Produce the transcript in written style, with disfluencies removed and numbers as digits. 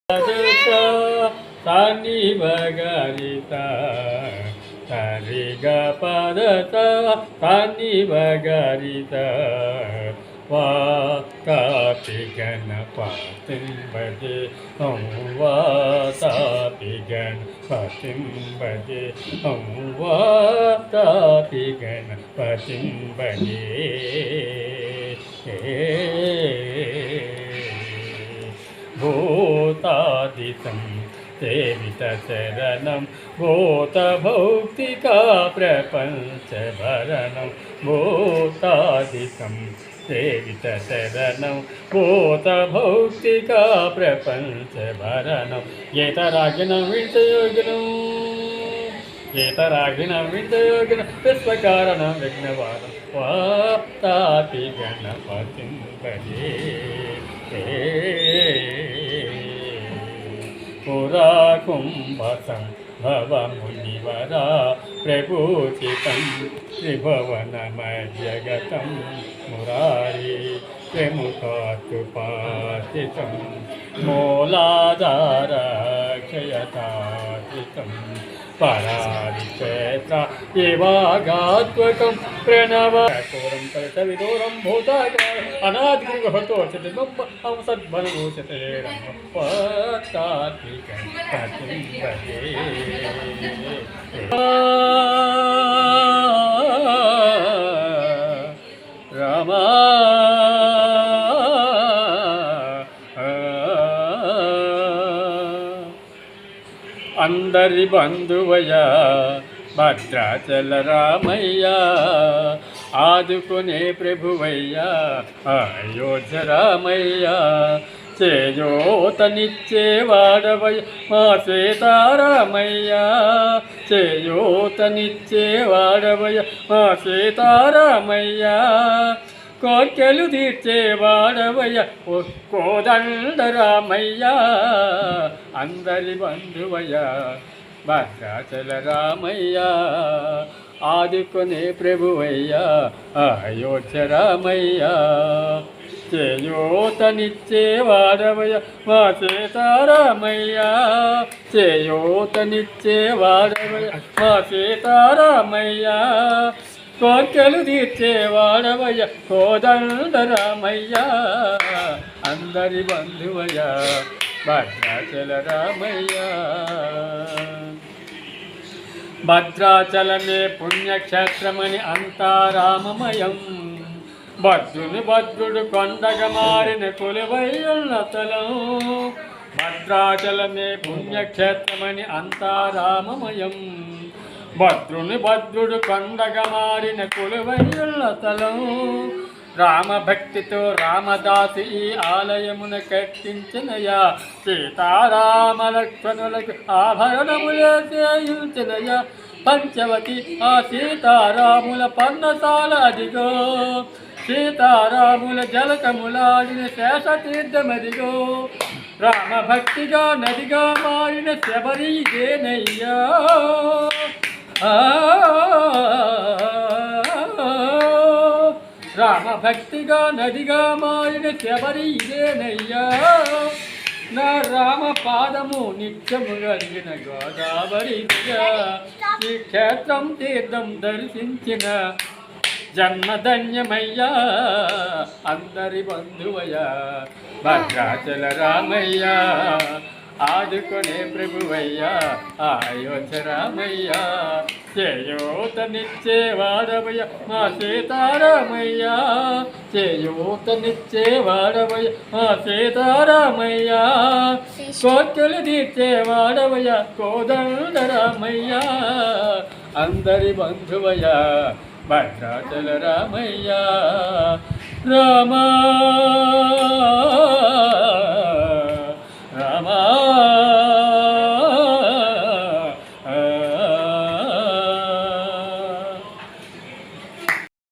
సాని బగరిత సరి గ పద సాని బగరిత వాతాపి గణపతిం భజే హం వాతాపి గణపతిం భజే హం వాతాపి గణపతిం భజే భూతాదిశం సేవిత శరణం భూతభౌతికా ప్రపంచభరణం భూతాదిశం సేవిత శరణం భూతభౌతికా ప్రపంచభరణం ఏతరాగిణం వింతయోగినం ఏతరాగిణం వింతయోగినం విశ్వకారణం విఘ్నవారం వాతాపి గణపతిం భజే పురా కుంభసం భవమునివరా ప్రభూచితం త్రిభువనమజగతం మురారి ప్రముఖాచుపాసితం మూలాధారక్షయతాచితం పరారిచేత ఏవాగాత్వకం ప్రణవరం పరితవిదూరం భూతాగ్ర అనాదిగృహతోషితం హంసద్భనభూషితేరం పతాత్మికం పతిం భజే రమా అందరి బంధువయ్య భద్రాచల రామయ్య ఆదుకునే ప్రభువయ్య అయోధ్య రామయ్య చేయూతనిచ్చేవాడవయ్య మా సీతారామయ్య చేయూతనిచ్చేవాడవయ్య మా సీతారామయ్య కోర్కెలు తీర్చేవాడవయ్య కోదండరామయ్య అందరి బంధువయ్య భద్రాచల రామయ్య ఆదుకునే ప్రభువయ్య అయోధ్య రామయ్య చేయూతనిచ్చేవాడవయ్య మా సీతారామయ్య చేయూతనిచ్చేవాడవయ్య మా సీతారామయ్య కోర్కెలు తీర్చేవాడవయ్య కోదండరామయ్య అందరి బంధువయ్య భద్రాచల రామయ్య భద్రాచలమే పుణ్యక్షేత్రమని అంతా రామమయం భద్రుని భద్రుడు కొండగా మారిన కొలువయ్యున్న తలం భద్రాచలమే పుణ్యక్షేత్రమని అంతా రామమయం భద్రుని భద్రుడు కొండగా మారిన కొలువయ్యున్న తలం రామభక్తితో రామదాసి ఈ ఆలయమున కట్టించినయా సీతారామ లక్ష్మణులకు ఆభరణములే చేయించినయా పంచవతి ఆ సీతారాముల పర్ణశాల అదిగో సీతారాముల జలకములాడిన శేషతీర్థమదిగో రామభక్తిగా నదిగా మారిన శబరి ఇదేనయ్యా రామభక్తిగా నదిగా మారిన శబరి ఇదేనయ్యా నా రామ పాదము నిత్యము కలిగిన గోదావరి ఈ క్షేత్రం తీర్థం దర్శించిన జన్మధన్యమయ్యా అందరి బంధువయ్యా భద్రాచల రామయ్య ఆదుకునే ప్రభువయ్యా అయోధ్య రామయ్య చేయూతనిచ్చేవాడవయ్య మా సీతారామయ్య చేయూతనిచ్చేవాడవయ్య మా సీతారామయ్య కోర్కెలు తీర్చేవాడవయ్య కోదండరామయ్య అందరి బంధువయ్య భద్రాచల రామయ్య రామా